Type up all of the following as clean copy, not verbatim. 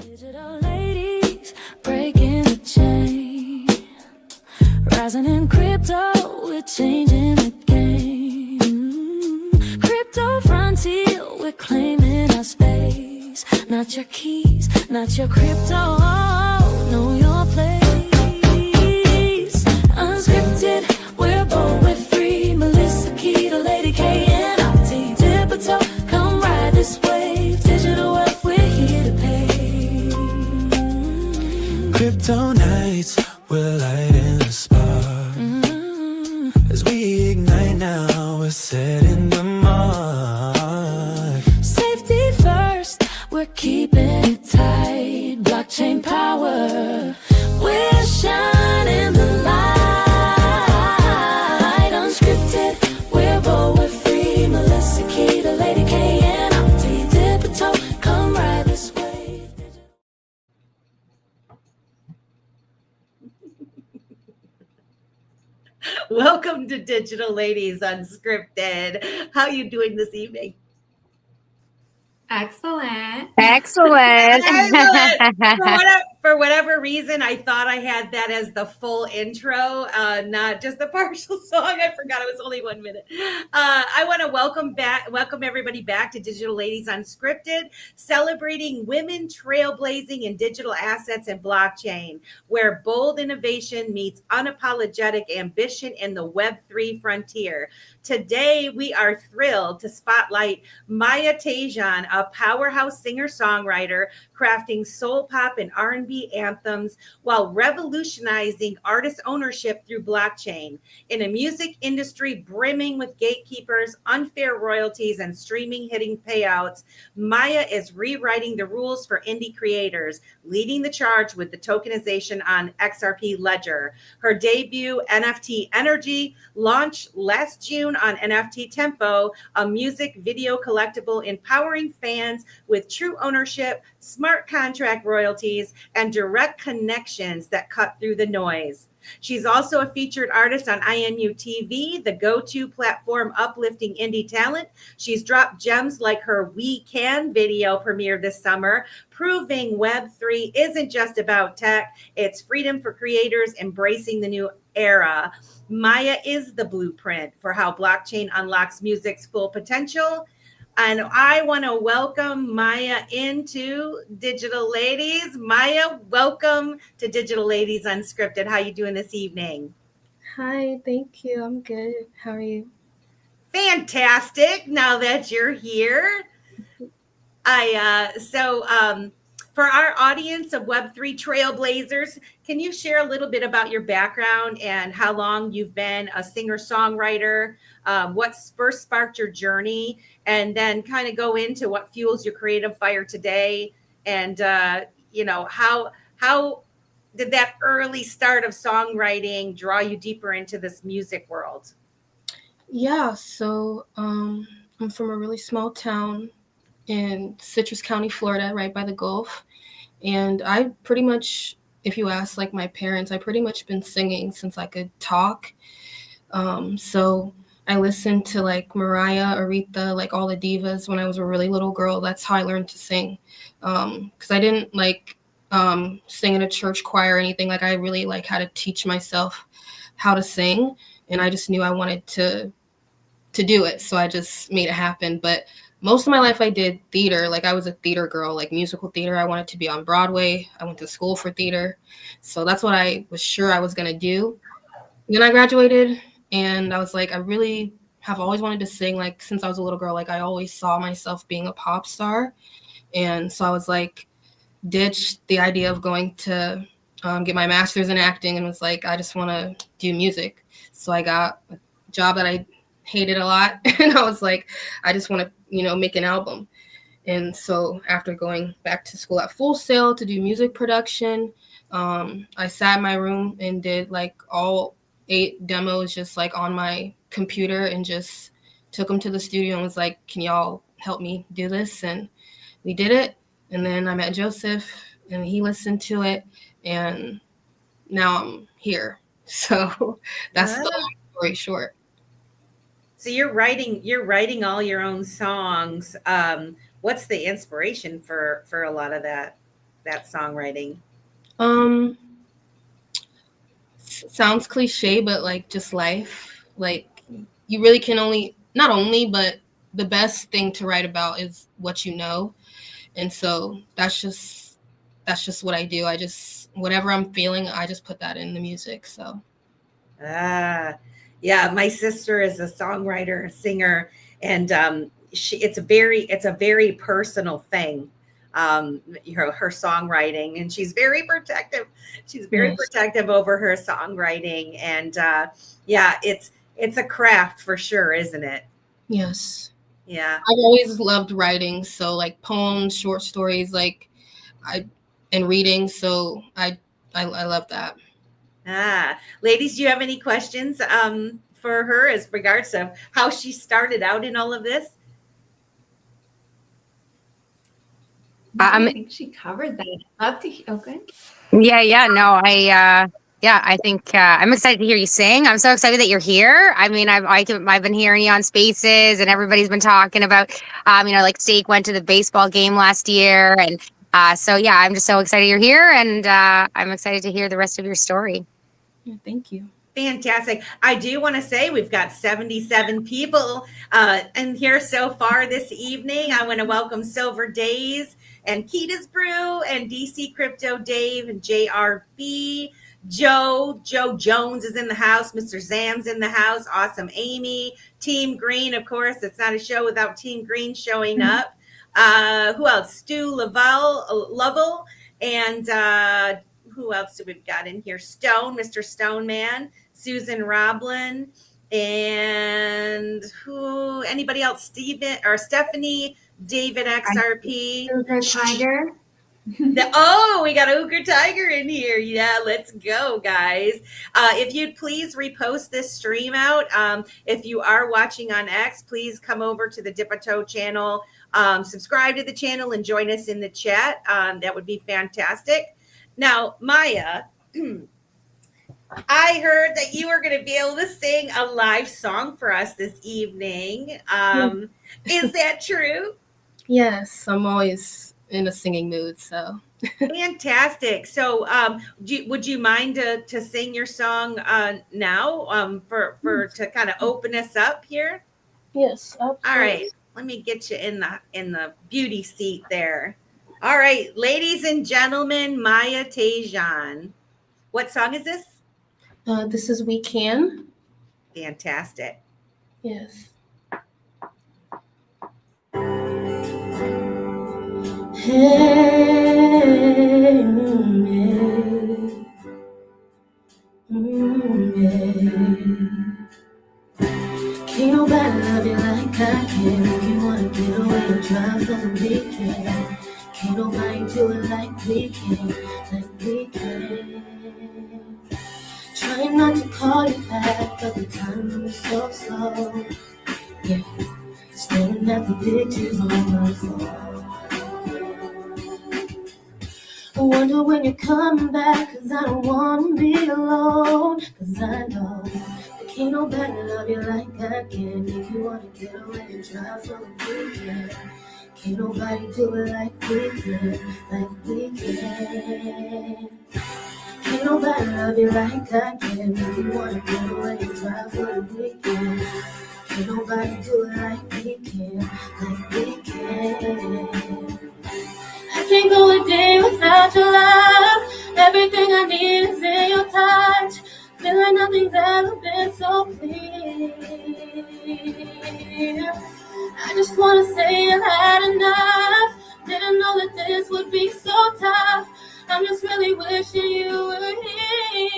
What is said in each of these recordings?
Digital ladies breaking the chain, rising in crypto, we're changing the game. Crypto frontier, we're claiming our space. Not your keys, not your crypto, know your place. Unscripted, we're bold, we're free. Melissa Key, the Lady K, and IMUTV. Come ride this wave. Digital wealth, we're here to pay. Crypto nights, we're lighting the spark. As we ignite now, we're setting the mark. Safety first, we're keeping it tight. Blockchain power, we're shining the light. Unscripted, we're bold, we're free. Melissa Key, the Lady K, and IMUTV. Come ride this wave. Welcome to Digital Ladies Unscripted. How are you doing this evening? Excellent. Excellent. For whatever reason, I thought I had that as the full intro, not just the partial song. I forgot it was only 1 minute. I want to welcome everybody back to Digital Ladies Unscripted, celebrating women trailblazing in digital assets and blockchain, where bold innovation meets unapologetic ambition in the Web3 frontier. Today, we are thrilled to spotlight Maijah Taejon, a powerhouse singer-songwriter, crafting soul pop and R&B anthems while revolutionizing artist ownership through blockchain. In a music industry brimming with gatekeepers, unfair royalties, and streaming hitting payouts, Maijah is rewriting the rules for indie creators, leading the charge with the tokenization on XRP Ledger. Her debut, NFT Energy, launched last June on NFTempo, a music video collectible empowering fans with true ownership, smart contract royalties, and direct connections that cut through the noise. She's also a featured artist on IMUTV, the go-to platform uplifting indie talent. She's dropped gems like her We Can video premiere this summer, proving Web3 isn't just about tech, it's freedom for creators embracing the new era. Maijah is the blueprint for how blockchain unlocks music's full potential. And I want to welcome Maijah into Digital Ladies. Maijah, welcome to Digital Ladies Unscripted. How are you doing this evening? Hi, thank you. I'm good. How are you? Fantastic. Now that you're here. For our audience of Web3 trailblazers, can you share a little bit about your background and how long you've been a singer-songwriter? What's first sparked your journey? And then kind of go into what fuels your creative fire today. And, how did that early start of songwriting draw you deeper into this music world? Yeah, so I'm from a really small town in Citrus County, Florida, right by the Gulf. And I pretty much, if you ask like my parents, I pretty much been singing since I could talk. So I listened to like Mariah, Aretha, like all the divas when I was a really little girl. That's how I learned to sing. Because I didn't like sing in a church choir or anything. Like I really like had to teach myself how to sing. And I just knew I wanted to do it. So I just made it happen. But most of my life I did theater. Like I was a theater girl, like musical theater. I wanted to be on Broadway. I went to school for theater. So that's what I was sure I was going to do. Then I graduated and I was like, I really have always wanted to sing. Like since I was a little girl, like I always saw myself being a pop star. And so I was like, ditched the idea of going to get my master's in acting and was like, I just want to do music. So I got a job that I hated a lot. And I was like, I just want to, make an album. And so after going back to school at Full Sail to do music production, I sat in my room and did like all 8 demos just like on my computer and just took them to the studio and was like, can y'all help me do this? And we did it. And then I met Joseph and he listened to it and now I'm here. So that's the long story short. So you're writing all your own songs. What's the inspiration for a lot of that that songwriting? Sounds cliche, but like just life. Like you really can not only, but the best thing to write about is what you know. And so that's just what I do. I just, whatever I'm feeling, I just put that in the music. So Yeah, my sister is a songwriter, a singer, and it's a very personal thing. Her songwriting, and she's very protective. She's very protective over her songwriting, and yeah, it's a craft for sure, isn't it? Yes. Yeah. I've always loved writing, so like poems, short stories, and reading. So I love that. Ladies, do you have any questions for her as regards to how she started out in all of this? I think she covered that. I'd love to hear. Okay. Yeah. No, I think I'm excited to hear you sing. I'm so excited that you're here. I mean, I've been hearing you on Spaces, and everybody's been talking about, like Stake went to the baseball game last year, and so yeah, I'm just so excited you're here, and I'm excited to hear the rest of your story. Yeah, thank you. Fantastic. I do want to say we've got 77 people in here so far this evening. I want to welcome Silver Days and Keita's Brew and DC Crypto Dave and JRB. Joe Jones is in the house. Mr. Zam's in the house. Awesome. Amy. Team Green, of course. It's not a show without Team Green showing up. Who else? Stu Lovell. And who else do we've got in here? Stone, Mr. Stone Man. Susan Roblin, and anybody else? Stephanie, David XRP. Sugar Tiger. We got Ogre Tiger in here. Yeah, let's go, guys. If you'd please repost this stream out. If you are watching on X, please come over to the Dip-a-Toe channel, subscribe to the channel, and join us in the chat. That would be fantastic. Now, Maijah, I heard that you were going to be able to sing a live song for us this evening. Is that true? Yes, I'm always in a singing mood, so. Fantastic. So would you mind to sing your song now for to kind of open us up here? Yes, absolutely. All right. Let me get you in the beauty seat there. All right, ladies and gentlemen, Maijah Taejon. What song is this? This is We Can. Fantastic. Yes. Hey, can't nobody love you like I can. If you wanna get away and drive for the weekend, can't nobody do it like we can, Trying not to call you back, but the time is so slow. Yeah, staring at the pictures on my phone. I wonder when you're coming back, 'cause I don't wanna be alone. 'Cause I know that can't nobody love you like I can. If you wanna get away and drive for the weekend, can't nobody do it like we can, Can't nobody love you like I can. If you wanna get away and drive for the weekend, can't nobody do it like we can, I can't go a day without your love. Everything I need is in your touch. Feel like nothing's ever been so clear. I just wanna say I've had enough. Didn't know that this would be so tough. I'm just really wishing you were here.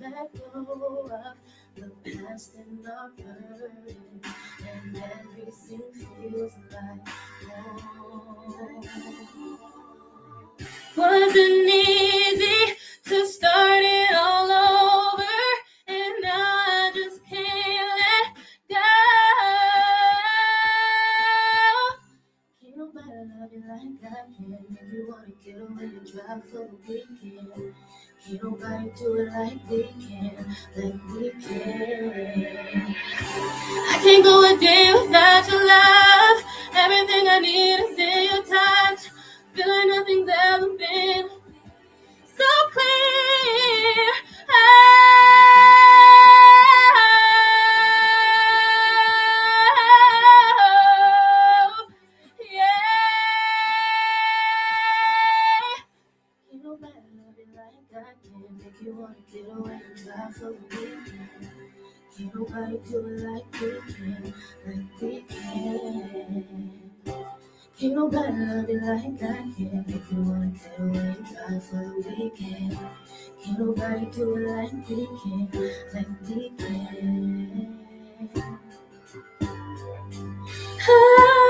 Let go of the past and our burden, and everything feels like home. Wasn't easy to start it all over, and now I just can't let go. Can't nobody love you like I can. If you wanna get away and drive for the weekend, can't nobody do it like we can, I can't go a day without your love. Everything I need is in your touch. for the weekend. Can't nobody do it like we can, like we can. Can't nobody love you like I can. If you wanna get away, try for the weekend. Can't nobody do it like we can, like we can. Oh,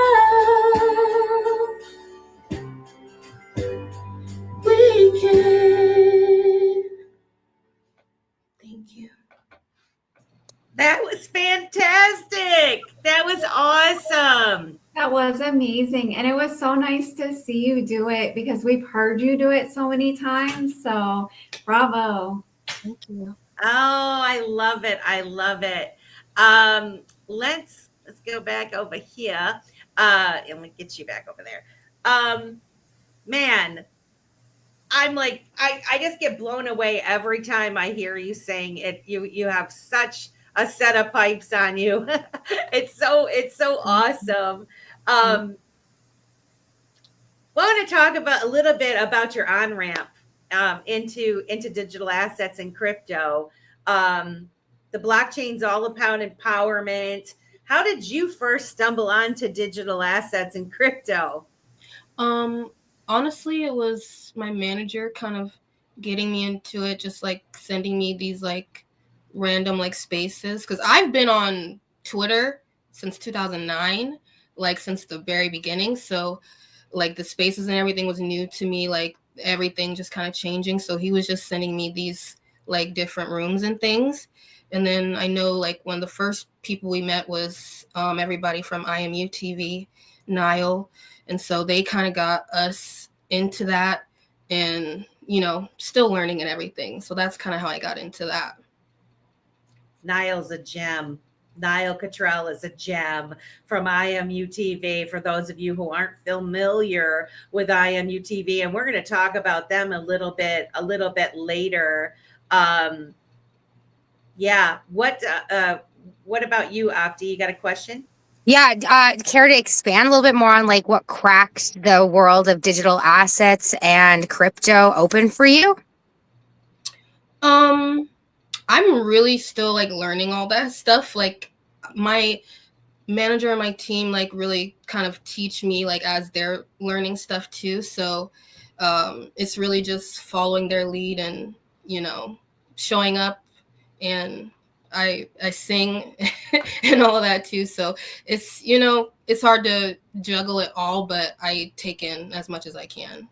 we can. Thank you. That was fantastic. That was awesome. That was amazing. And it was so nice to see you do it because we've heard you do it so many times. So bravo. Thank you. Oh, I love it. I love it. Let's go back over here. And let me get you back over there. Man, I'm like, I just get blown away every time I hear you sing it. You have such a set of pipes on you. It's so awesome. Want to talk about a little bit about your on-ramp into digital assets and crypto. The blockchain's all about empowerment. How did you first stumble onto digital assets and crypto? Honestly, it was my manager kind of getting me into it, just like sending me these like random like spaces, because I've been on Twitter since 2009, like since the very beginning. So like the spaces and everything was new to me, like everything just kind of changing. So he was just sending me these like different rooms and things. And then I know like one of the first people we met was everybody from IMUTV, Nile. And so they kind of got us into that and, you know, still learning and everything. So that's kind of how I got into that. Nile's a gem. Nile Cottrell is a gem from IMUTV, for those of you who aren't familiar with IMUTV. And we're going to talk about them a little bit later. Yeah. What about you, Opti? You got a question? Yeah, care to expand a little bit more on like what cracks the world of digital assets and crypto open for you? I'm really still like learning all that stuff. Like my manager and my team like really kind of teach me like as they're learning stuff too. So it's really just following their lead and, you know, showing up, and I sing and all of that too. So it's, you know, it's hard to juggle it all, but I take in as much as I can.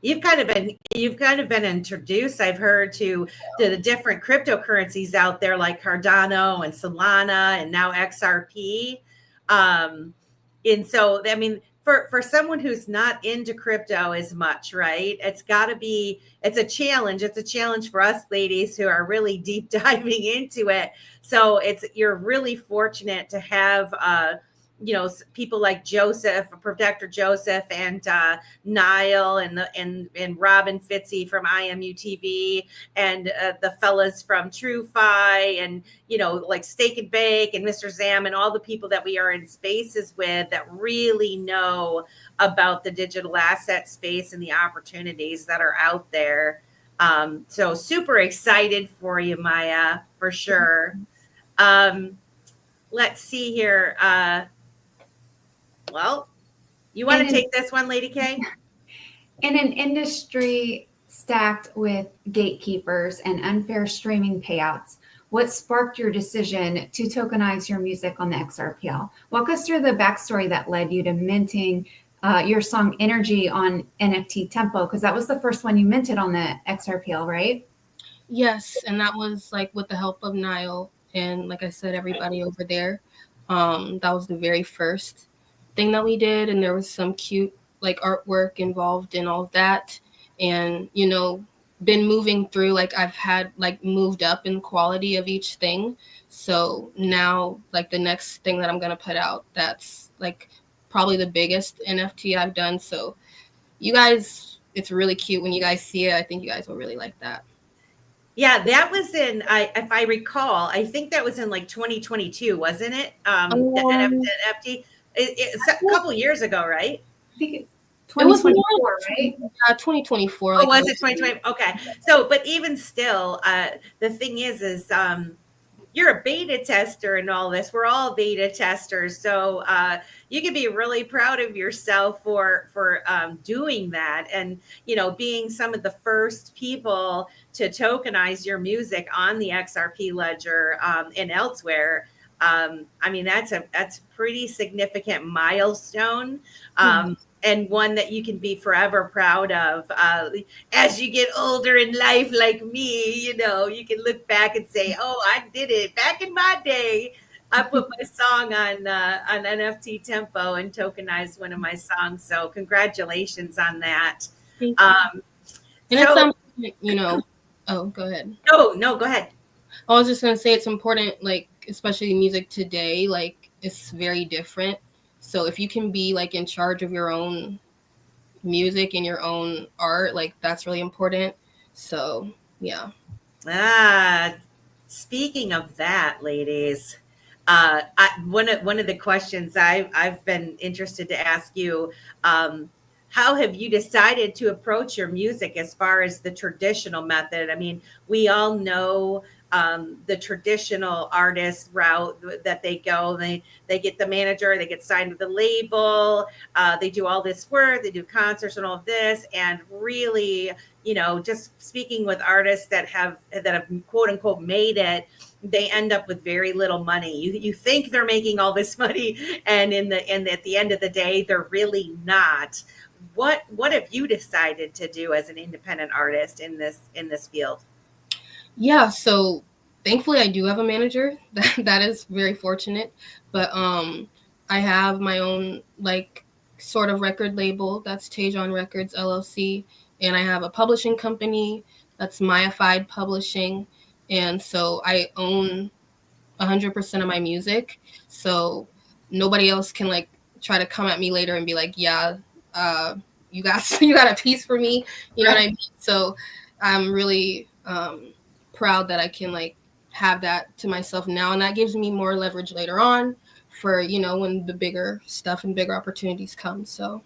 You've kind of been introduced, I've heard, to the different cryptocurrencies out there like Cardano and Solana and now XRP. And so, I mean, for someone who's not into crypto as much, right? It's a challenge. It's a challenge for us ladies who are really deep diving into it. So you're really fortunate to have, you know, people like Joseph, Protector Joseph, and Niall, and Robin Fitzy from IMUTV, and the fellas from TrueFi, and, you know, like Steak and Bake and Mr. Zam, and all the people that we are in spaces with that really know about the digital asset space and the opportunities that are out there. So super excited for you, Maijah, for sure. Let's see here. Well, you want to take this one, Lady K? In an industry stacked with gatekeepers and unfair streaming payouts, what sparked your decision to tokenize your music on the XRPL? Walk us through the backstory that led you to minting your song Energy on NFTempo, because that was the first one you minted on the XRPL, right? Yes, and that was like with the help of Niall and, like I said, everybody over there. That was the very first thing that we did, and there was some cute like artwork involved in all of that. And, you know, been moving through, like I've had like moved up in quality of each thing. So now like the next thing that I'm gonna put out, that's like probably the biggest NFT I've done. So you guys, it's really cute when you guys see it. I think you guys will really like that. Yeah, that was if I recall, I think that was in like 2022, wasn't it? The NFT. It's a couple years ago, right? I think It was more 2024, right? 2024. Oh, Like was it 2020? Okay. So, but even still, the thing is, you're a beta tester and all this. We're all beta testers, so you can be really proud of yourself for doing that, and being some of the first people to tokenize your music on the XRP Ledger and elsewhere. I mean, that's a pretty significant milestone. And one that you can be forever proud of. As you get older in life, like me, you can look back and say, "Oh, I did it back in my day. I put my song on NFTempo and tokenized one of my songs." So, congratulations on that. Thank you. Um, And it's so, oh, go ahead. no, go ahead. I was just gonna say it's important, like especially music today, like it's very different. So if you can be like in charge of your own music and your own art, like that's really important. So yeah. Speaking of that, ladies, one of the questions I've been interested to ask you, how have you decided to approach your music as far as the traditional method? I mean, we all know the traditional artist route that they go. They get the manager, they get signed with the label, they do all this work, they do concerts and all of this, and really, just speaking with artists that have quote unquote made it, they end up with very little money. You think they're making all this money, and at the end of the day, they're really not. What have you decided to do as an independent artist in this field? Yeah, so thankfully I do have a manager. That is very fortunate. But I have my own like sort of record label, that's Taejon Records LLC, and I have a publishing company that's Myified Publishing, and so I own 100% of my music. So nobody else can like try to come at me later and be like, yeah, you got you got a piece for me, you know what I mean? So I'm really proud that I can like have that to myself now, and that gives me more leverage later on for when the bigger stuff and bigger opportunities come. So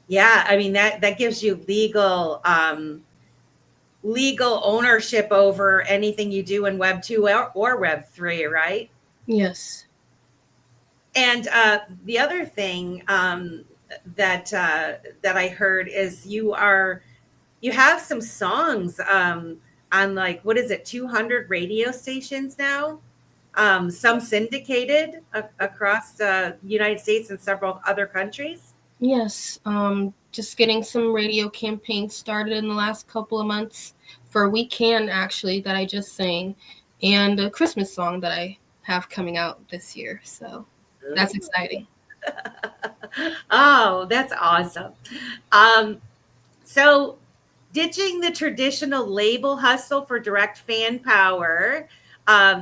Yeah, I mean that gives you legal ownership over anything you do in Web 2 or Web 3, right? yes. And the other thing that I heard is you have some songs on, like, what is it, 200 radio stations now, some syndicated across the United States and several other countries. Yes, just getting some radio campaigns started in the last couple of months for We Can, actually, that I just sang, and a Christmas song that I have coming out this year. So that's exciting. Oh, that's awesome. So ditching the traditional label hustle for direct fan power,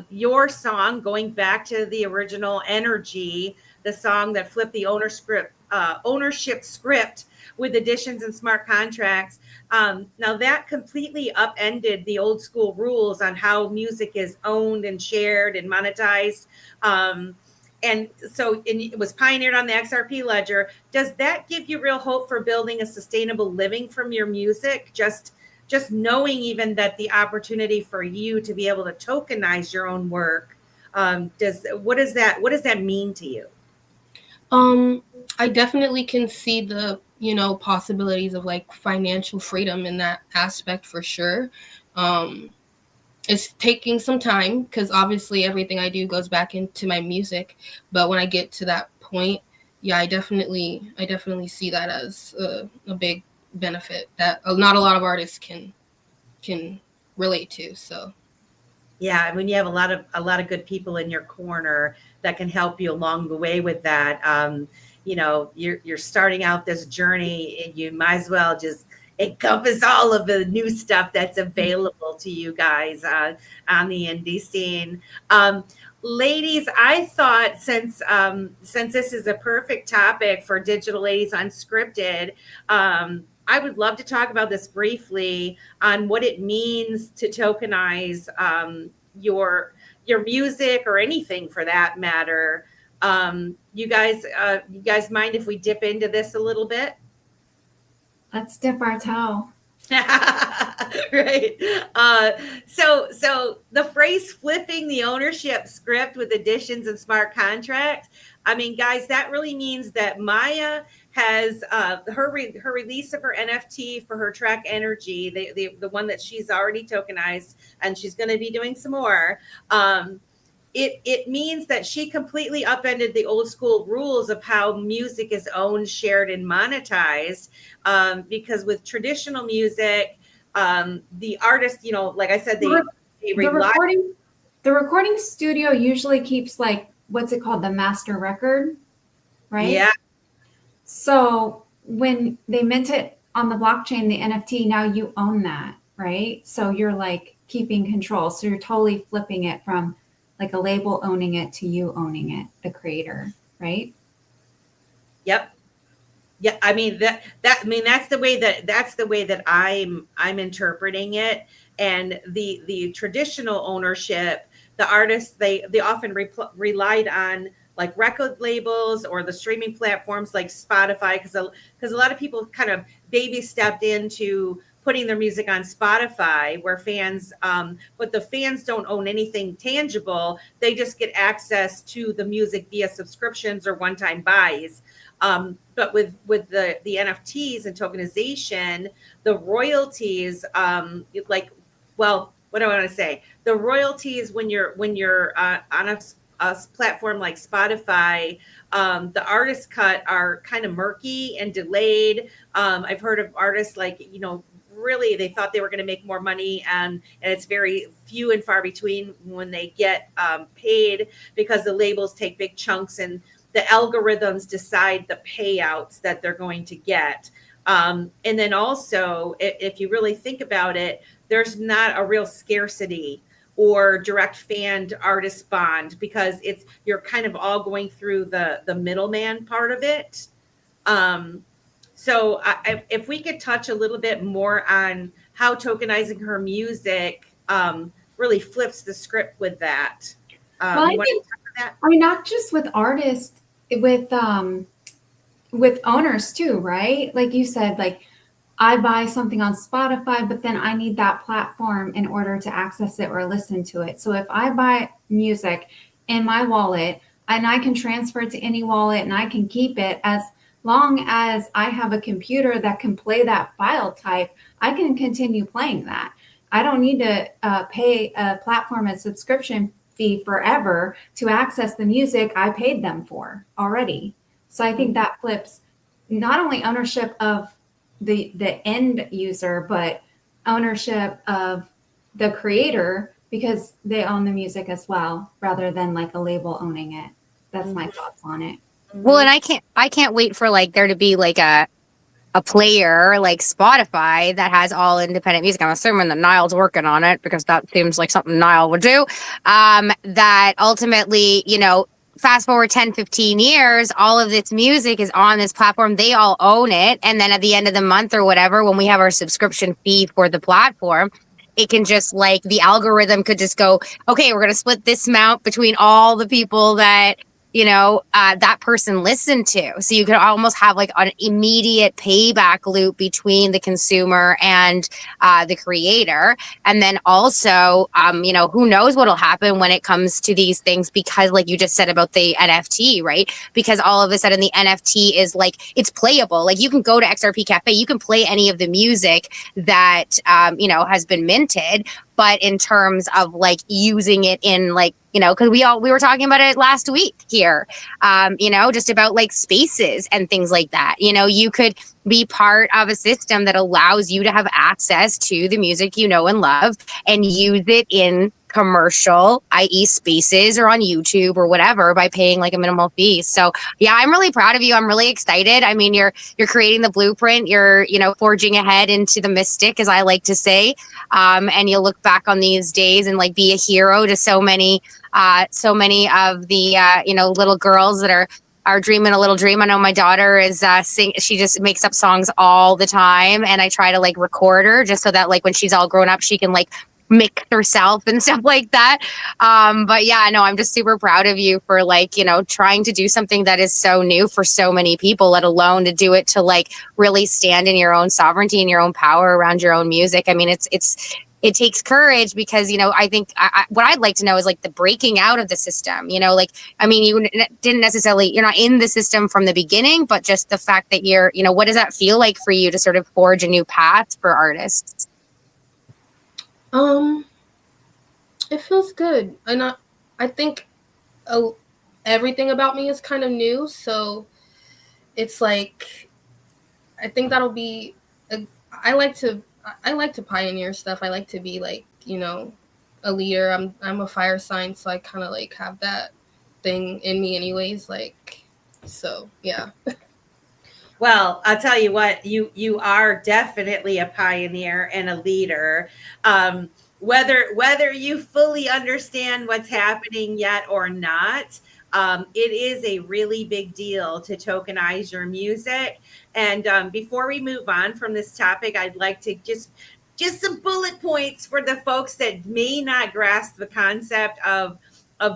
your song, going back to the original Energy, the song that flipped the ownership script with additions and smart contracts. Now that completely upended the old school rules on how music is owned and shared and monetized. And so it was pioneered on the XRP Ledger. Does that give you real hope for building a sustainable living from your music? Just knowing even that the opportunity for you to be able to tokenize your own work, what does that mean to you? I definitely can see the possibilities of like financial freedom in that aspect for sure. It's taking some time because obviously everything I do goes back into my music. But when I get to that point, yeah, I definitely see that as a big benefit that not a lot of artists can relate to. So yeah, when you have a lot of good people in your corner that can help you along the way with that, you're starting out this journey, and you might as well just encompass all of the new stuff that's available to you guys on the indie scene. Ladies, I thought since this is a perfect topic for Digital Ladies Unscripted, I would love to talk about this briefly on what it means to tokenize your music or anything for that matter. You guys mind if we dip into this a little bit? Let's dip our toe. Right. So the phrase flipping the ownership script with additions and smart contracts. I mean, guys, that really means that Maijah has her release of her NFT for her track Energy, the one that she's already tokenized, and she's going to be doing some more. It means that she completely upended the old school rules of how music is owned, shared, and monetized. Because with traditional music, the artist, you know, like I said, they rely. The recording studio usually keeps like, what's it called? The master record, right? Yeah. So when they mint it on the blockchain, the NFT, now you own that, right? So you're like keeping control. So you're totally flipping it from like a label owning it to you owning it, the creator, right? Yep. Yeah, I mean that's the way that I'm interpreting it. And the traditional ownership, the artists, they often relied on like record labels or the streaming platforms like Spotify, because a lot of people kind of baby stepped into putting their music on Spotify, where fans, but the fans don't own anything tangible. They just get access to the music via subscriptions or one-time buys. But with the NFTs and tokenization, the royalties, well, what do I want to say? The royalties when you're on a platform like Spotify, the artist cut are kind of murky and delayed. I've heard of artists like, you know, really they thought they were going to make more money, and it's very few and far between when they get paid, because the labels take big chunks and the algorithms decide the payouts that they're going to get. And then also, if you really think about it, there's not a real scarcity or direct fan to artist bond, because you're kind of all going through the middleman part of it. So if we could touch a little bit more on how tokenizing her music really flips the script with that. Well, I mean, not just with artists, with owners too, right? Like you said, like I buy something on Spotify, but then I need that platform in order to access it or listen to it. So if I buy music in my wallet and I can transfer it to any wallet and I can keep it, as long as I have a computer that can play that file type, I can continue playing that. I don't need to pay a platform a subscription fee forever to access the music I paid them for already. So I think that flips not only ownership of the end user, but ownership of the creator, because they own the music as well, rather than like a label owning it. That's my thoughts on it. Well, and I can't wait for like there to be like a player like Spotify that has all independent music. I'm assuming that Niall's working on it, because that seems like something Niall would do. That ultimately, you know, fast forward 10, 15 years, all of this music is on this platform. They all own it. And then at the end of the month or whatever, when we have our subscription fee for the platform, it can just like the algorithm could just go, okay, we're going to split this amount between all the people that, you know, that person listened to. So you could almost have like an immediate payback loop between the consumer and the creator. And then also, you know, who knows what'll happen when it comes to these things, because like you just said about the NFT, right? Because all of a sudden the NFT is like, it's playable. Like you can go to XRP Cafe, you can play any of the music that, you know, has been minted. But in terms of like using it in like, you know, because we were talking about it last week here, you know, just about like spaces and things like that. You know, you could be part of a system that allows you to have access to the music you know and love and use it in commercial, i.e. spaces or on YouTube or whatever, by paying like a minimal fee. So yeah, I'm really proud of you. I'm really excited. I mean, you're creating the blueprint, you're, you know, forging ahead into the mystic, as I like to say. And you'll look back on these days and like be a hero to so many of the, you know, little girls that are dreaming a little dream. I know my daughter is she just makes up songs all the time, and I try to like record her just so that like when she's all grown up, she can like mix herself and stuff like that. But yeah, no, I'm just super proud of you for like, you know, trying to do something that is so new for so many people, let alone to do it to like really stand in your own sovereignty and your own power around your own music. I mean, it takes courage because, you know, I think what I'd like to know is like the breaking out of the system, you know, like, I mean, didn't necessarily, you're not in the system from the beginning, but just the fact that you're, you know, what does that feel like for you to sort of forge a new path for artists? It feels good, and I think everything about me is kind of new, so it's like I think that'll be. I like to pioneer stuff. I like to be like, you know, a leader. I'm a fire sign, so I kind of like have that thing in me, anyways. Like, so yeah. Well, I'll tell you what, you are definitely a pioneer and a leader. Whether you fully understand what's happening yet or not, it is a really big deal to tokenize your music. And before we move on from this topic, I'd like to just some bullet points for the folks that may not grasp the concept of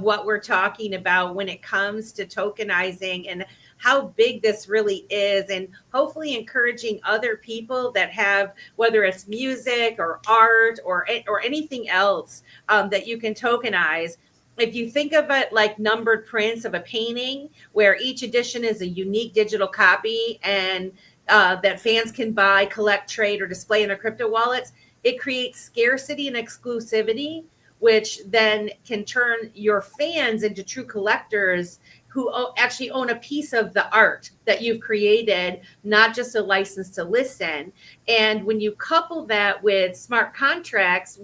what we're talking about when it comes to tokenizing and how big this really is, and hopefully encouraging other people that have, whether it's music or art or anything else that you can tokenize. If you think of it like numbered prints of a painting, where each edition is a unique digital copy and that fans can buy, collect, trade, or display in their crypto wallets, it creates scarcity and exclusivity, which then can turn your fans into true collectors who actually own a piece of the art that you've created, not just a license to listen. And when you couple that with smart contracts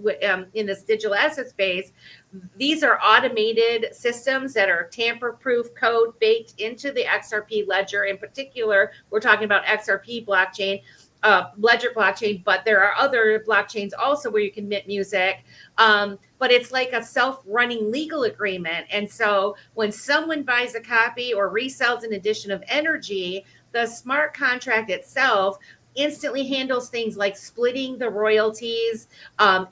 in this digital asset space, these are automated systems that are tamper-proof code baked into the XRP Ledger. In particular, we're talking about XRP blockchain, Ledger blockchain, but there are other blockchains also where you can mint music. But it's like a self-running legal agreement. And so when someone buys a copy or resells an edition of Energy, the smart contract itself instantly handles things like splitting the royalties,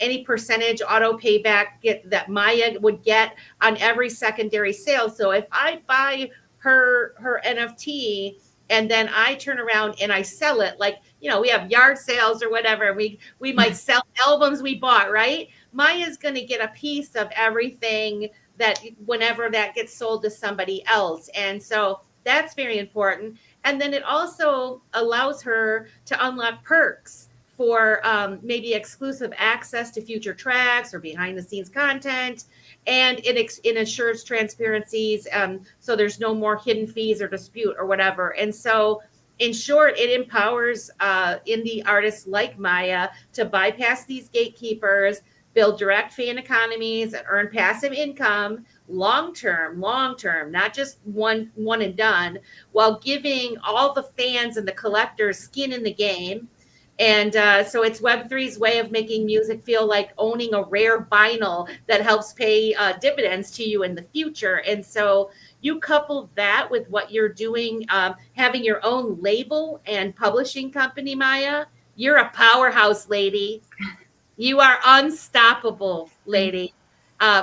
any percentage auto payback that Maijah would get on every secondary sale. So if I buy her NFT and then I turn around and I sell it, like, you know, we have yard sales or whatever, we might sell albums we bought, right? Maijah's going to get a piece of everything that whenever that gets sold to somebody else. And so that's very important. And then it also allows her to unlock perks for maybe exclusive access to future tracks or behind the scenes content. And it ensures transparencies. So there's no more hidden fees or dispute or whatever. And so in short, it empowers indie artists like Maijah to bypass these gatekeepers, build direct fan economies, and earn passive income long-term, not just one and done, while giving all the fans and the collectors skin in the game. And so it's Web3's way of making music feel like owning a rare vinyl that helps pay dividends to you in the future. And so you couple that with what you're doing, having your own label and publishing company, Maijah, you're a powerhouse, lady. You are unstoppable, lady.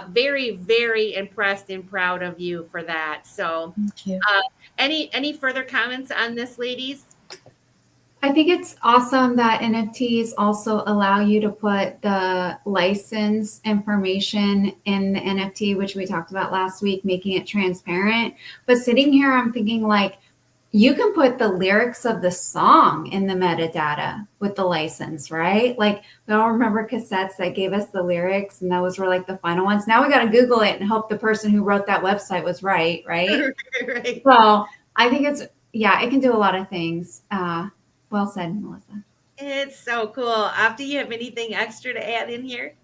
Very, very impressed and proud of you for that. So Thank you. Any further comments on this, ladies? I think it's awesome that NFTs also allow you to put the license information in the NFT, which we talked about last week, making it transparent. But sitting here, I'm thinking like, you can put the lyrics of the song in the metadata with the license, right? Like, we all remember cassettes that gave us the lyrics, and those were like the final ones. Now we got to Google it and hope the person who wrote that website was right? Right. So I think it can do a lot of things. Well said, Melissa. It's so cool. After, you have anything extra to add in here?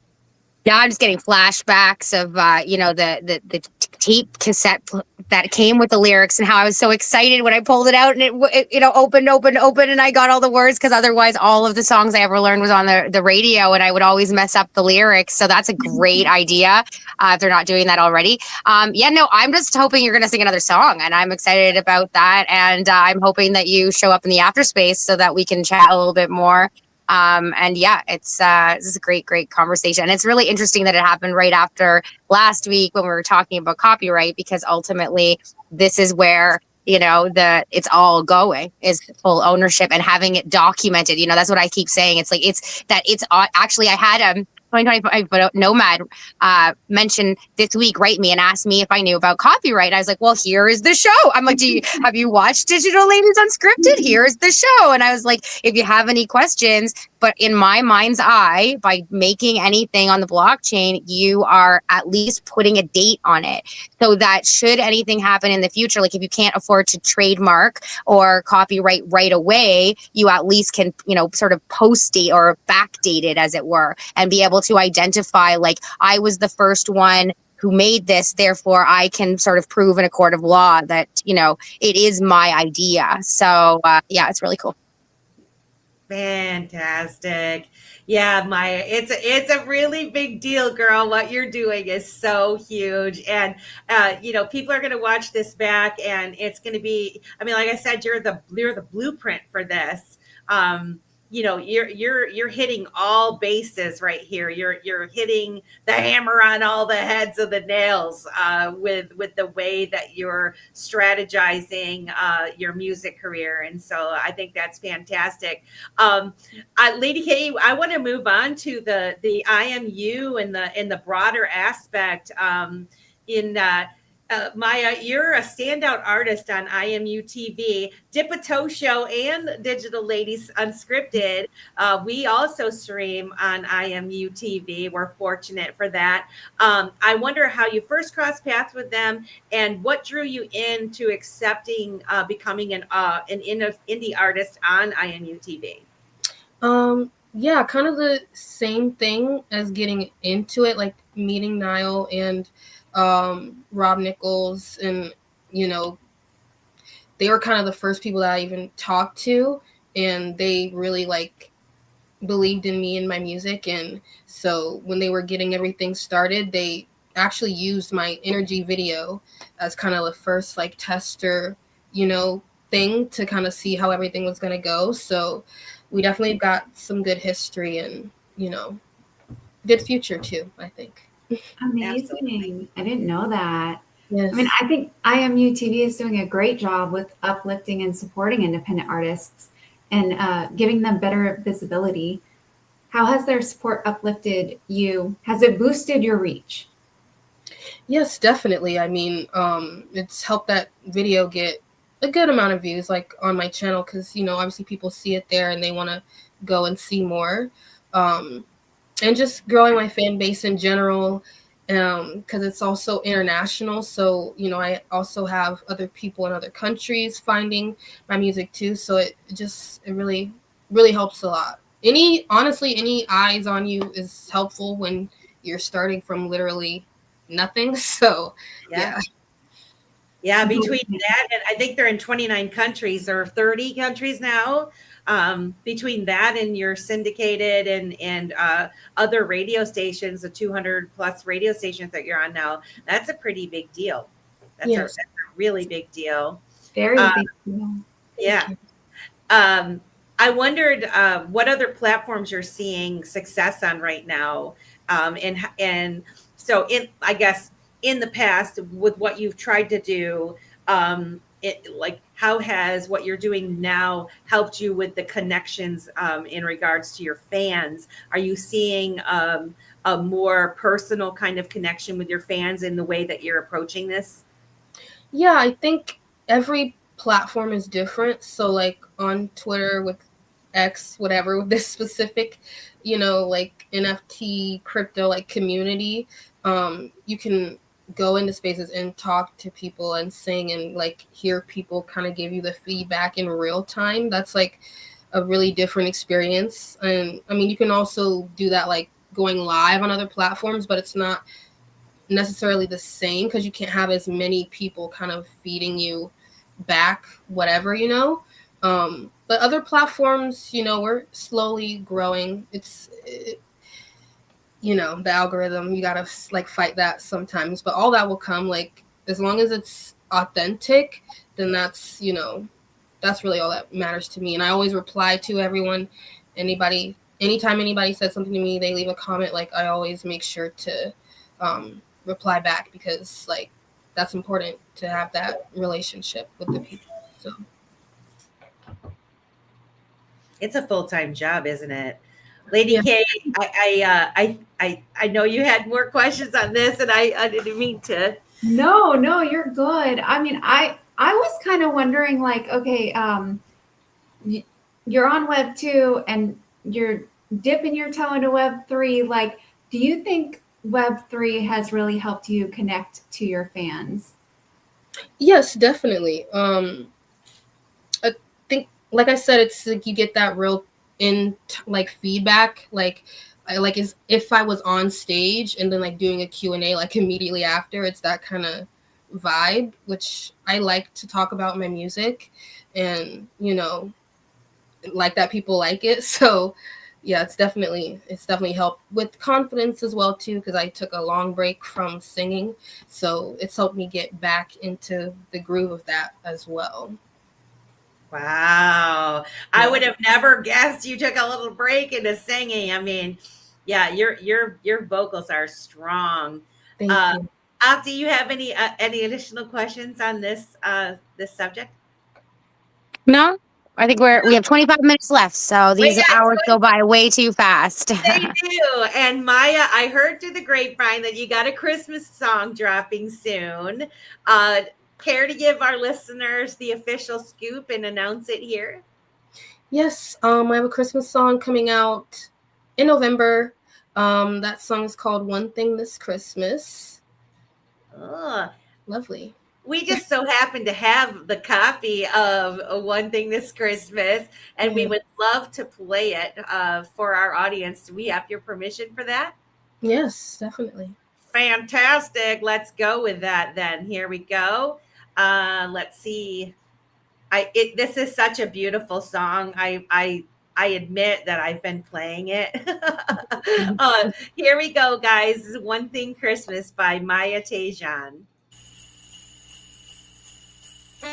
Yeah, I'm just getting flashbacks of you know, the tape cassette that came with the lyrics, and how I was so excited when I pulled it out and it you know, opened, and I got all the words, because otherwise all of the songs I ever learned was on the radio, and I would always mess up the lyrics. So that's a great idea if they're not doing that already. Yeah, no, I'm just hoping you're going to sing another song, and I'm excited about that. And I'm hoping that you show up in the after space so that we can chat a little bit more. And yeah, this is a great conversation. And it's really interesting that it happened right after last week when we were talking about copyright, because ultimately this is where, it's all going, is full ownership and having it documented. That's what I keep saying. It's actually, I had 2025 Nomad mentioned this week, write me and asked me if I knew about copyright. I was like, well, here is the show. I'm like, have you watched Digital Ladies Unscripted? Here's the show. And I was like, if you have any questions, but in my mind's eye, by making anything on the blockchain, you are at least putting a date on it, so that should anything happen in the future, like if you can't afford to trademark or copyright right away, you at least can, sort of post date or backdate it, as it were, and be able to identify, like, I was the first one who made this, therefore I can sort of prove in a court of law that, it is my idea. So yeah, it's really cool. Fantastic. Yeah, Maya, it's a really big deal, girl. What you're doing is so huge. And people are going to watch this back, and it's going to be, I mean, like I said, you're the blueprint for this. You're hitting all bases right here. You're hitting the hammer on all the heads of the nails with the way that you're strategizing your music career. And so I think that's fantastic. Lady K, I want to move on to the IMU and the broader aspect. Maya, you're a standout artist on IMUTV, Dip a Toe Show, and Digital Ladies Unscripted. We also stream on IMUTV. We're fortunate for that. I wonder how you first crossed paths with them, and what drew you into accepting becoming an indie artist on IMUTV. Yeah, kind of the same thing as getting into it, like meeting Niall and Rob Nichols, and they were kind of the first people that I even talked to, and they really believed in me and my music. And so when they were getting everything started, they actually used my Energy video as kind of the first tester thing to kind of see how everything was going to go. So we definitely got some good history and good future too, I think. Amazing. Absolutely. I didn't know that. Yes. I mean, I think IMUTV is doing a great job with uplifting and supporting independent artists and giving them better visibility. How has their support uplifted you? Has it boosted your reach? Yes, definitely. I mean, it's helped that video get a good amount of views on my channel, because obviously people see it there and they want to go and see more. And just growing my fan base in general, because it's also international. So, I also have other people in other countries finding my music too. So it really, really helps a lot. Any eyes on you is helpful when you're starting from literally nothing. So, yeah. Yeah, between that, and I think they're in 29 countries or 30 countries now. Between that and your syndicated and other radio stations, the 200 plus radio stations that you're on now, that's a pretty big deal. That's a really big deal. Very big deal. Yeah. I wondered what other platforms you're seeing success on right now, and so I guess in the past with what you've tried to do. How has what you're doing now helped you with the connections in regards to your fans? Are you seeing a more personal kind of connection with your fans in the way that you're approaching this? Yeah, I think every platform is different. So on Twitter with X, whatever, with this specific, NFT crypto community, you can go into spaces and talk to people and sing and hear people kind of give you the feedback in real time. That's a really different experience. And I mean, you can also do that going live on other platforms, but it's not necessarily the same because you can't have as many people kind of feeding you back whatever. But other platforms, we're slowly growing. The algorithm, you gotta fight that sometimes, but all that will come. As long as it's authentic, then that's really all that matters to me. And I always reply to everyone Anytime anybody says something to me, they leave a comment, like I always make sure to reply back, because like that's important to have that relationship with the people. So It's a full-time job, isn't it? Lady yeah. K, I know you had more questions on this, and I didn't mean to. No, you're good. I mean, I was kind of wondering, like, okay, you're on Web 2 and you're dipping your toe into Web 3. Like, do you think Web 3 has really helped you connect to your fans? Yes, definitely. I think, like I said, it's like you get that real like feedback, like is if I was on stage and then like doing a Q&A like immediately after, it's that kind of vibe, which I like to talk about my music, and like that people like it. So yeah, it's definitely helped with confidence as well too, because I took a long break from singing, so it's helped me get back into the groove of that as well. Wow. I would have never guessed you took a little break into singing. I mean, yeah, your vocals are strong. Thank you. Do you have any additional questions on this subject? No, I think we have 25 minutes left, so We these got hours go by way too fast. They do. And Maijah, I heard through the grapevine that you got a Christmas song dropping soon. Care to give our listeners the official scoop and announce it here? Yes, I have a Christmas song coming out in November. That song is called One Thing This Christmas. Oh, lovely. We just so happen to have the copy of One Thing This Christmas, and we would love to play it for our audience. Do we have your permission for that? Yes, definitely. Fantastic. Let's go with that then. Here we go. Let's see. This is such a beautiful song. I admit that I've been playing it. Here we go, guys. One Thing Christmas by Maijah Taejon. I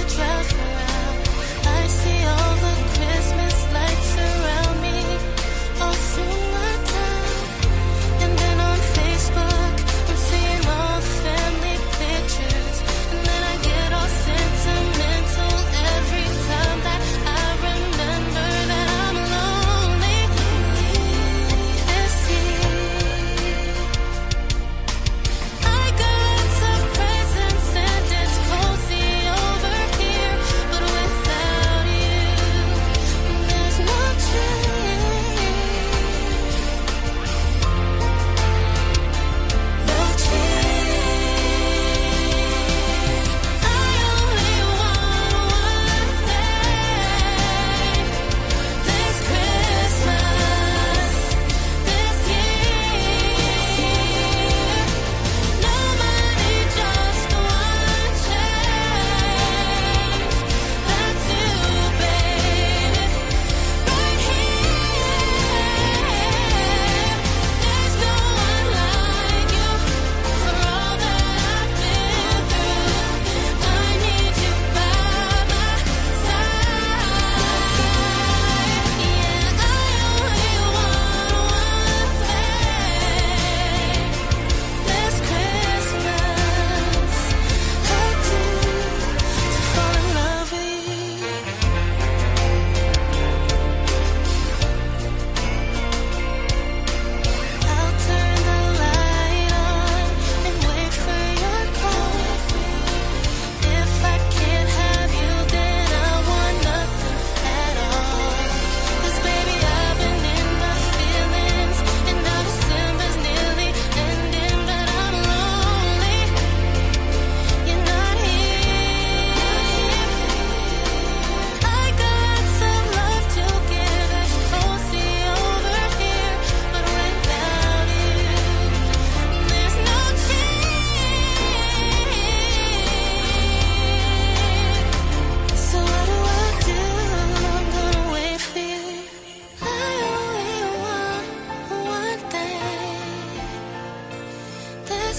drive around.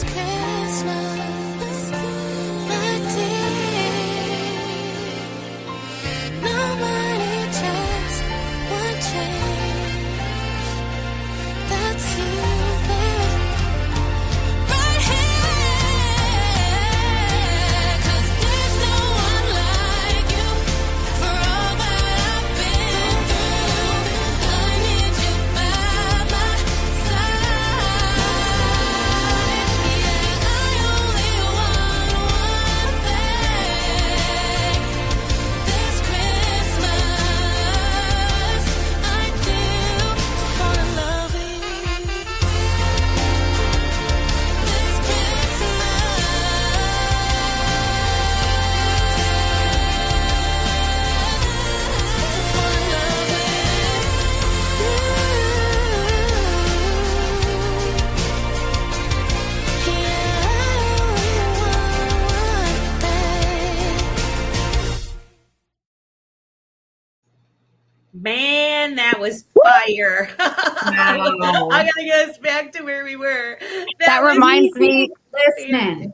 Christmas, my dear. No money, just one change. That's you there, right here. 'Cause there's no one like you. For all that I've been through, I need you by my side. Yeah, I only want one thing. This Christmas, I do fall in love with you. This Christmas, fall in love with you. Yeah, I only want one thing. Man, that was fire. Wow. I gotta get us back to where we were. That was reminds me. Listening.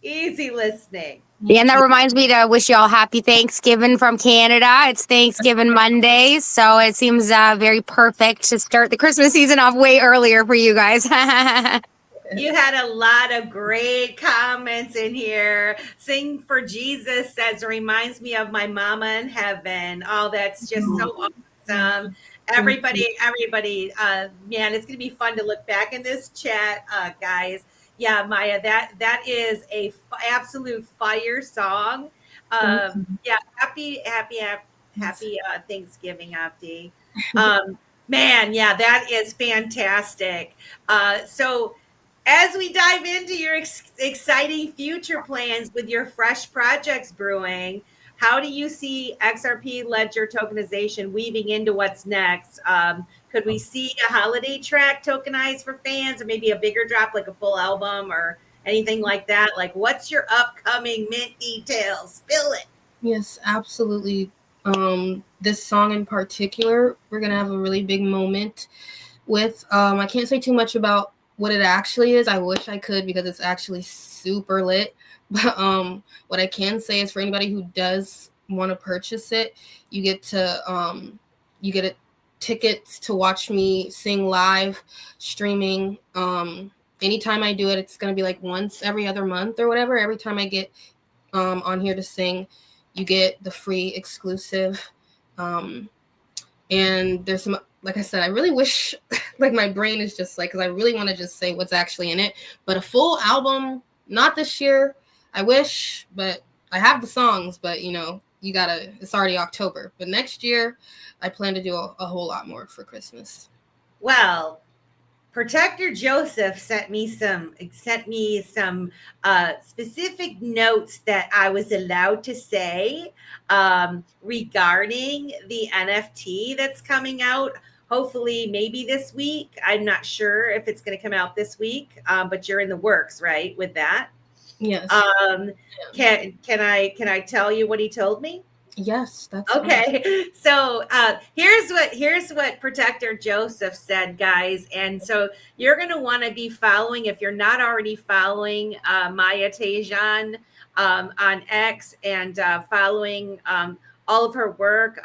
easy listening. Yeah, and that reminds me to wish you all happy Thanksgiving from Canada. It's Thanksgiving Monday, so it seems very perfect to start the Christmas season off way earlier for you guys. You had a lot of great comments in here. Sing for Jesus says, reminds me of my mama in heaven. Oh, that's just so awesome. Everybody, man, it's gonna be fun to look back in this chat, guys. Yeah, Maya, that is a absolute fire song. Yeah, happy Thanksgiving, Abdi. Man, yeah, that is fantastic. So as we dive into your exciting future plans with your fresh projects brewing, how do you see XRP Ledger tokenization weaving into what's next? Could we see a holiday track tokenized for fans, or maybe a bigger drop like a full album or anything like that? Like, what's your upcoming mint details? Spill it. Yes, absolutely. This song in particular, we're gonna have a really big moment with. I can't say too much about what it actually is. I wish I could, because it's actually super lit. But what I can say is, for anybody who does want to purchase it, you get tickets to watch me sing live, streaming. Anytime I do it, it's gonna be like once every other month or whatever. Every time I get on here to sing, you get the free exclusive. And there's some, like I said, I really wish, like, my brain is just like, because I really want to just say what's actually in it. But a full album, not this year. I wish, but I have the songs, but it's already October. But next year, I plan to do a whole lot more for Christmas. Well, Protector Joseph sent me some specific notes that I was allowed to say regarding the NFT that's coming out. Hopefully, maybe this week. I'm not sure if it's going to come out this week, but you're in the works, right, with that? Yes. Can I tell you what he told me? Yes, that's okay. Fine. So here's what Protector Joseph said, guys. And so you're going to want to be following, if you're not already following Maijah Taejon on X, and following all of her work.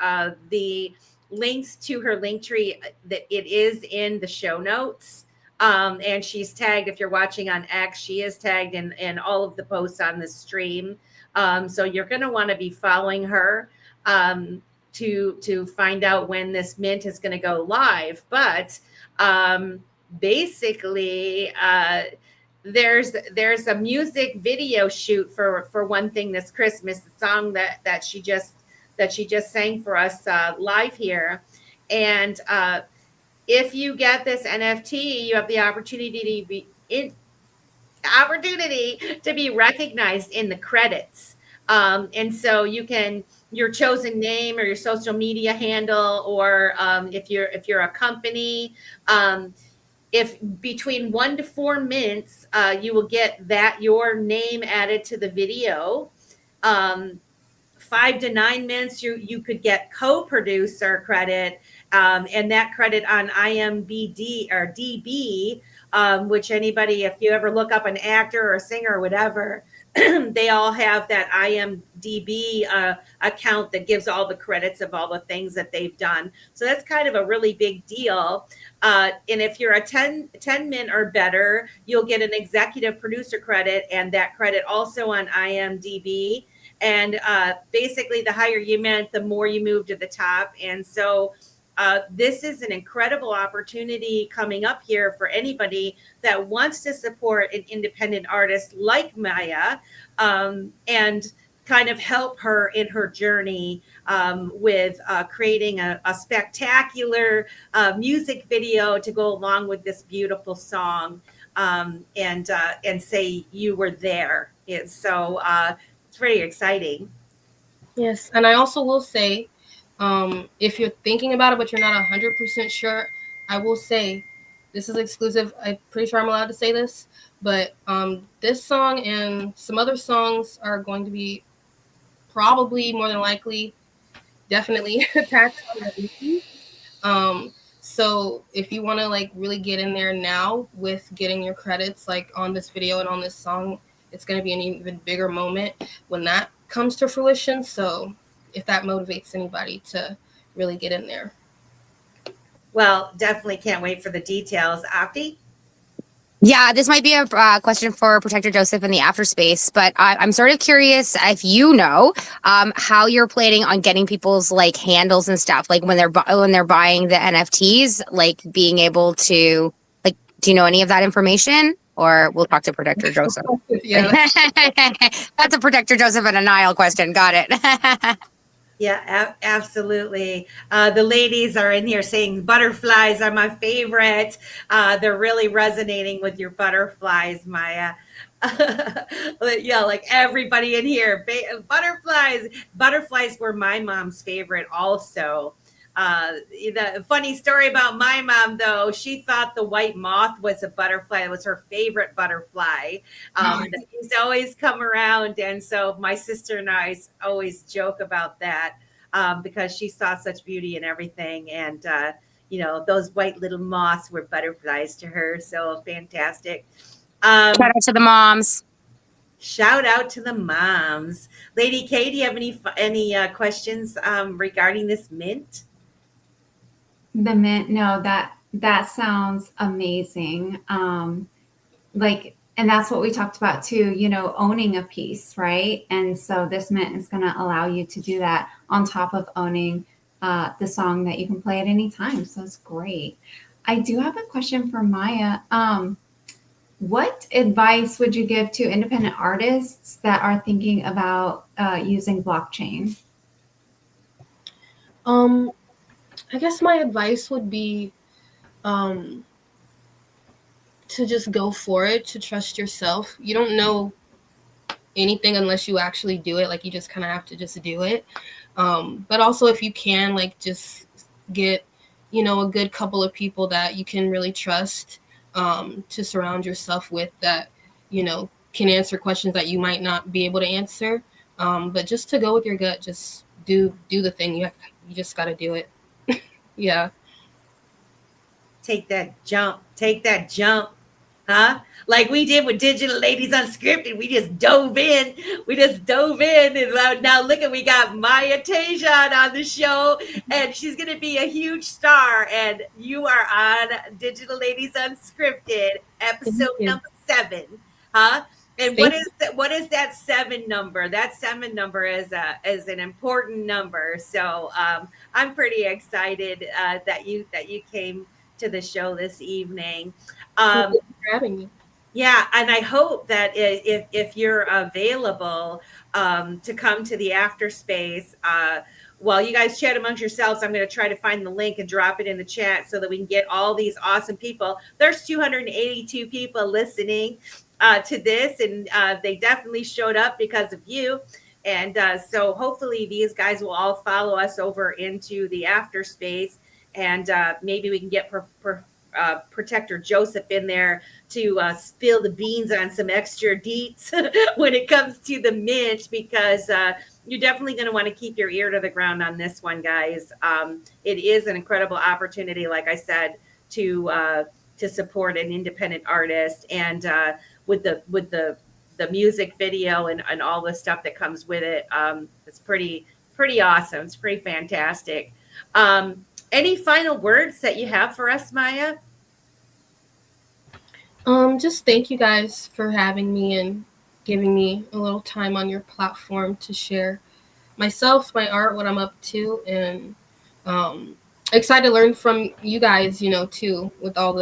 The links to her link tree, that it is in the show notes. And she's tagged, if you're watching on X, she is tagged in all of the posts on the stream. So you're going to want to be following her to find out when this mint is going to go live. But basically, there's a music video shoot for one thing this Christmas, the song that she just sang for us live here. And if you get this NFT, you have the opportunity to be recognized in the credits. And so your chosen name or your social media handle, or if you're a company, if between 1 to 4 minutes, you will get your name added to the video. 5 to 9 minutes, you could get co-producer credit. And that credit on IMBD or DB, which anybody, if you ever look up an actor or a singer or whatever, they all have that IMDb account that gives all the credits of all the things that they've done. So that's kind of a really big deal. And if you're a 10 min or better, you'll get an executive producer credit, and that credit also on IMDb. And basically, the higher you mint, the more you move to the top. And so this is an incredible opportunity coming up here for anybody that wants to support an independent artist like Maijah, and kind of help her in her journey with creating a spectacular music video to go along with this beautiful song, and say you were there. So it's very exciting. Yes, and I also will say, if you're thinking about it but you're not 100% sure, I will say this is exclusive. I'm pretty sure I'm allowed to say this, but this song and some other songs are going to be probably, more than likely, definitely attached to the EP. So if you want to like really get in there now with getting your credits like on this video and on this song, it's going to be an even bigger moment when that comes to fruition. So if that motivates anybody to really get in there. Well, definitely can't wait for the details. Opti? Yeah, this might be a question for Protector Joseph in the after space, but I'm sort of curious if you know how you're planning on getting people's like handles and stuff, like when they're buying the NFTs, like being able to like, do you know any of that information? Or we'll talk to Protector Joseph. Yeah, That's a Protector Joseph and a Nile question. Got it. Yeah, absolutely. The ladies are in here saying butterflies are my favorite. They're really resonating with your butterflies, Maijah. Yeah, like everybody in here, butterflies. Butterflies were my mom's favorite also. The funny story about my mom, though, she thought the white moth was a butterfly. It was her favorite butterfly. He's always come around. And so my sister and I always joke about that, because she saw such beauty in everything. And, those white little moths were butterflies to her. So fantastic. Shout out to the moms. Shout out to the moms. Lady K, do you have any questions regarding this mint? The mint, no, that sounds amazing. And that's what we talked about too, owning a piece, right? And so this mint is going to allow you to do that on top of owning the song that you can play at any time. So it's great. I do have a question for Maijah. What advice would you give to independent artists that are thinking about using blockchain? I guess my advice would be to just go for it, to trust yourself. You don't know anything unless you actually do it. Like, you just kind of have to just do it. But also, if you can, like, just get, a good couple of people that you can really trust, to surround yourself with, that, can answer questions that you might not be able to answer. But just to go with your gut, just do the thing. You just got to do it. Yeah. Take that jump. Huh? Like we did with Digital Ladies Unscripted. We just dove in. And now look we got Maijah Taejon on the show, and she's going to be a huge star. And you are on Digital Ladies Unscripted, episode number 7. Huh? And what is that 7 number? That 7 number is an important number. So I'm pretty excited that you came to the show this evening. Thank you for having me. Yeah, and I hope that if you're available to come to the after space, while you guys chat amongst yourselves, I'm going to try to find the link and drop it in the chat so that we can get all these awesome people. There's 282 people listening to this, and they definitely showed up because of you. And so hopefully these guys will all follow us over into the after space, and maybe we can get Protector Joseph in there to spill the beans on some extra deets when it comes to the mint, because you're definitely going to want to keep your ear to the ground on this one, guys. It is an incredible opportunity, like I said, to support an independent artist, and with the music video and all the stuff that comes with it. It's pretty awesome. It's pretty fantastic. Any final words that you have for us, Maijah? Just thank you guys for having me and giving me a little time on your platform to share myself, my art, what I'm up to, and excited to learn from you guys, too, with all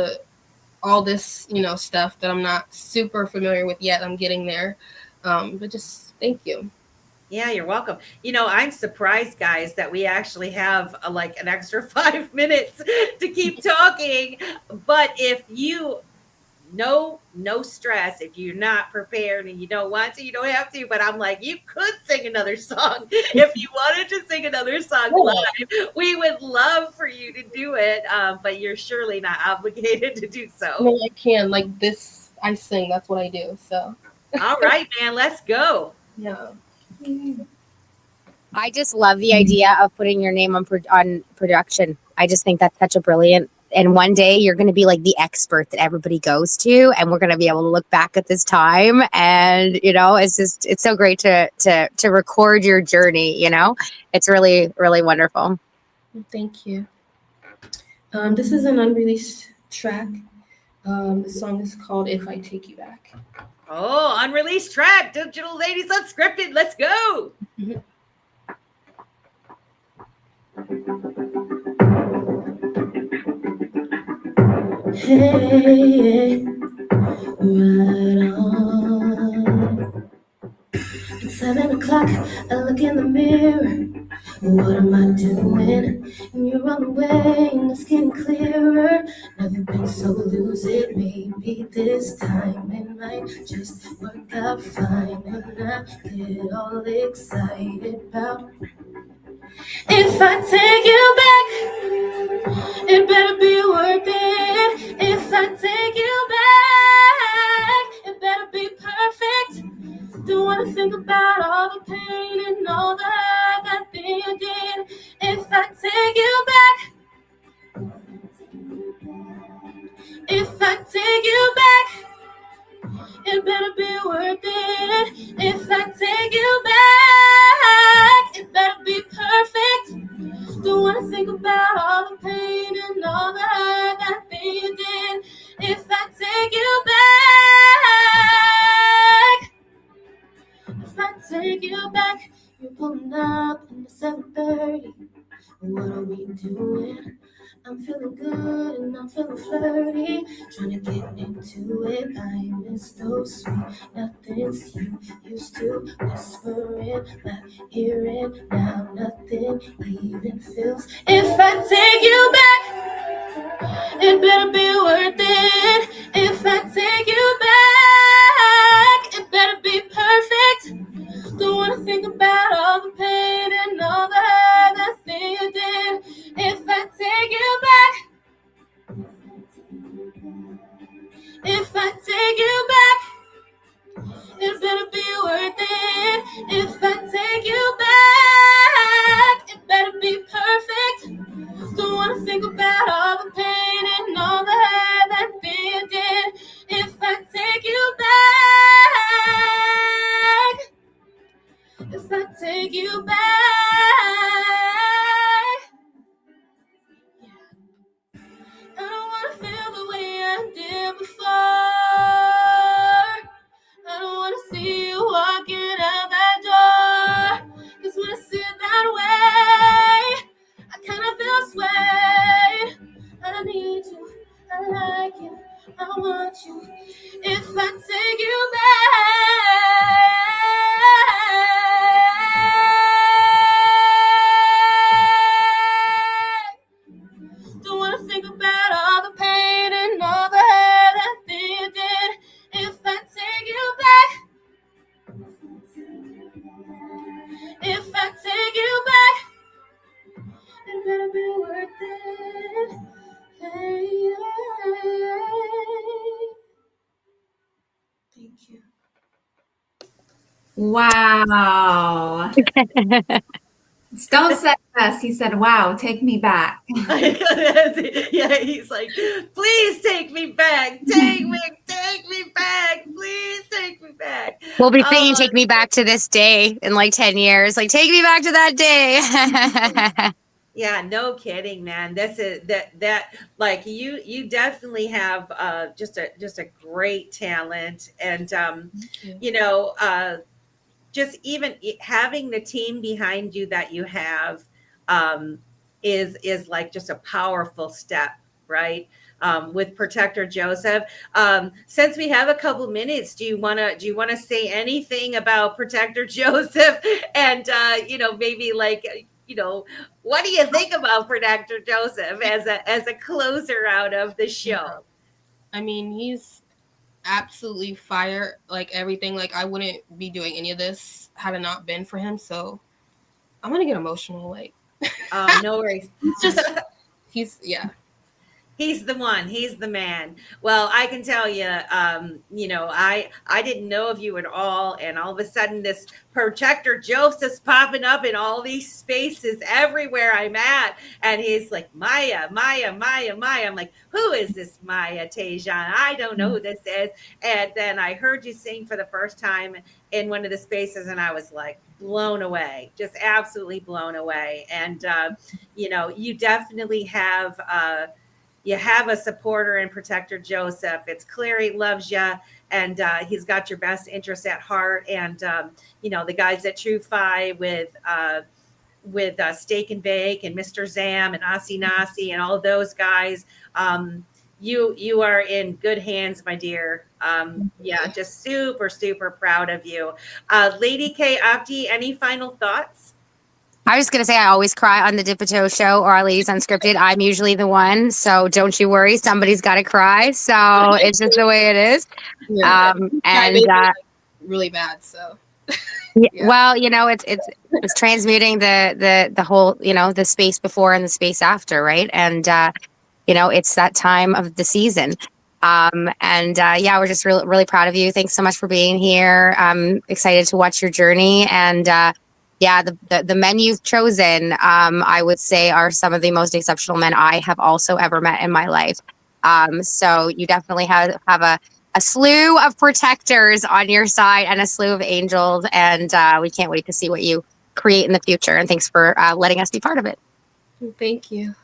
this, stuff that I'm not super familiar with yet. I'm getting there. But just thank you. Yeah, you're welcome. I'm surprised, guys, that we actually have like an extra 5 minutes to keep talking. But if you no stress, if you're not prepared and you don't want to, you don't have to. But I'm like, you could sing another song if you wanted to sing another song live. We would love for you to do it, but you're surely not obligated to do so. No, I can. Like this, I sing. That's what I do. So. All right, man, let's go. Yeah. I just love the idea of putting your name on production. I just think that's such a brilliant. And one day you're going to be like the expert that everybody goes to, and we're going to be able to look back at this time. And it's so great to record your journey. It's really, really wonderful. Thank you. This is an unreleased track. The song is called "If I Take You Back." Oh, unreleased track, Digital Ladies Unscripted. Let's go. Hey, right on. It's 7 o'clock, I look in the mirror. What am I doing? And you're on the way, and it's getting clearer. Never been so lucid, maybe this time it might just work out fine. And I get all excited about if I take you back, it better be worth it. If I take you back, it better be perfect. Don't wanna think about all the pain and all the hurt that they did. If I take you back, if I take you back, it better be worth it. If I take you back, it better be perfect. Don't wanna think about all the pain and all the hurt that they did. If I take you back, if I take you back, you're pulling up in the 7:30. What are we doing? I'm feeling good and I'm feeling flirty. Trying to get into it. I miss those sweet nothings you used to whisper in my ear. Now nothing even feels. If I take you back, it better be worth it. If I take you back, it better be perfect. Don't wanna think about all the pain and all the hurt that they did. If I take you back, if I take you back, it better be worth it. If I take you back, it better be perfect. Don't wanna think about all the pain and all the hurt that they did. If I take you back, if I take you back, I don't wanna feel the way I did before. I don't wanna see you walking out that door. 'Cause when I sit that way, I kinda feel swayed. I need you, I like you, I want you. If I take you back, don't wanna think about all the pain and all the hurt that they did. If I take you back, if I take you back, it better be worth it. Hey. Thank you. Wow. Stone said best. He said, wow, take me back. Yeah, he's like, please take me back. Take me back. Please take me back. We'll be singing "Take Me Back to This Day" in like 10 years. Like, take me back to that day. Yeah, no kidding, man. This is that like you definitely have just a great talent, and you know, just even having the team behind you that you have is like just a powerful step, right? With Protector Joseph. Since we have a couple minutes, do you wanna say anything about Protector Joseph? And you know, maybe like, you know, what do you think about Protector Joseph as a closer out of the show? I mean, he's absolutely fire, like everything. Like, I wouldn't be doing any of this had it not been for him. So I'm gonna get emotional. Like, No worries. He's the one. He's the man. Well, I can tell you, you know, I didn't know of you at all, and all of a sudden, this Protector Joseph's popping up in all these spaces everywhere I'm at, and he's like, Maijah. I'm like, who is this Maijah Taejon? I don't know who this is. And then I heard you sing for the first time in one of the spaces, and I was like, blown away, just absolutely blown away. And you know, you definitely have. You have a supporter in Protector Joseph. It's clear he loves you, and he's got your best interests at heart. And you know, the guys at True Fi with Steak and Bake and Mr. Zam and Asi Nasi and all those guys, you are in good hands, my dear. Yeah, just super proud of you. Lady K Opti, any final thoughts? I was going to say, I always cry on the Dipito show or our Ladies Unscripted. I'm usually the one. So don't you worry. Somebody's got to cry. So it's just the way it is. Yeah. And really bad. So yeah. Well, you know, it's transmuting the whole, you know, the space before and the space after. Right. And, you know, it's that time of the season. Yeah, we're just really proud of you. Thanks so much for being here. I'm excited to watch your journey. And, yeah, the men you've chosen, I would say, are some of the most exceptional men I have also ever met in my life. So you definitely have a slew of protectors on your side and a slew of angels. And we can't wait to see what you create in the future. And thanks for letting us be part of it. Thank you.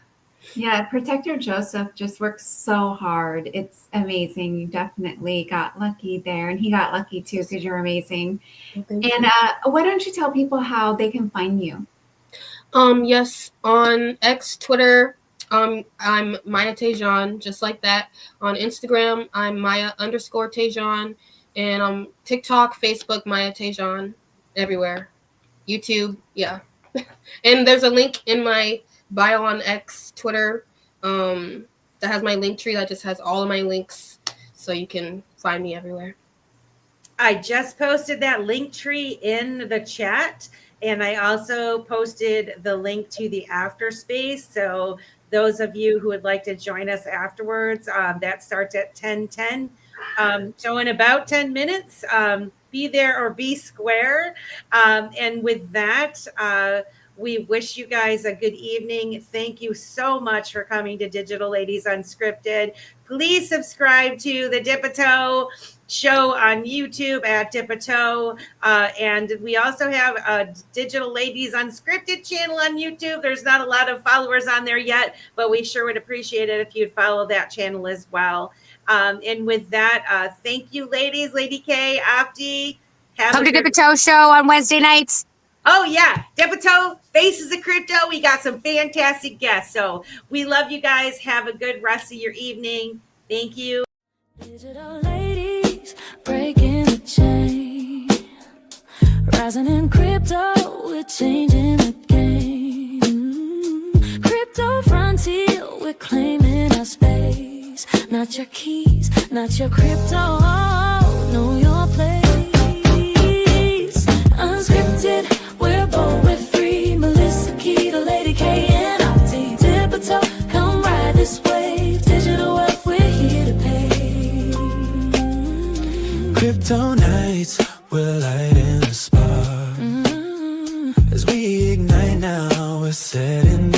Yeah, Protector Joseph just works so hard. It's amazing. You definitely got lucky there, and he got lucky too because you're amazing. And why don't you tell people how they can find you? Yes, on X, Twitter, I'm Maijah Taejon, just like that. On Instagram, I'm Maijah_Taejon, and on TikTok, Facebook, Maijah Taejon, everywhere. YouTube, yeah. And there's a link in my bio on X, Twitter, that has my link tree that just has all of my links, so you can find me everywhere. I just posted that link tree in the chat, and I also posted the link to the after space. So those of you who would like to join us afterwards, that starts at 10:10. So in about 10 minutes, be there or be square. And with that, we wish you guys a good evening. Thank you so much for coming to Digital Ladies Unscripted. Please subscribe to the Dipito show on YouTube at Dipito. And we also have a Digital Ladies Unscripted channel on YouTube. There's not a lot of followers on there yet, but we sure would appreciate it if you'd follow that channel as well. And with that, thank you, ladies. Lady K, Opti. Come to Dipito show on Wednesday nights. Oh, yeah. Dipito, Faces of Crypto. We got some fantastic guests. So we love you guys. Have a good rest of your evening. Thank you. Digital ladies breaking the chain, rising in crypto, we're changing the game. Crypto frontier, we're claiming our space. Not your keys, not your crypto, know your place. Unscripted, we're bold, we're free. Melissa Key, the Lady K, and Opti. Dipito, come ride this wave. Digital wealth, we're here to pay. Crypto nights, we're lighting the setting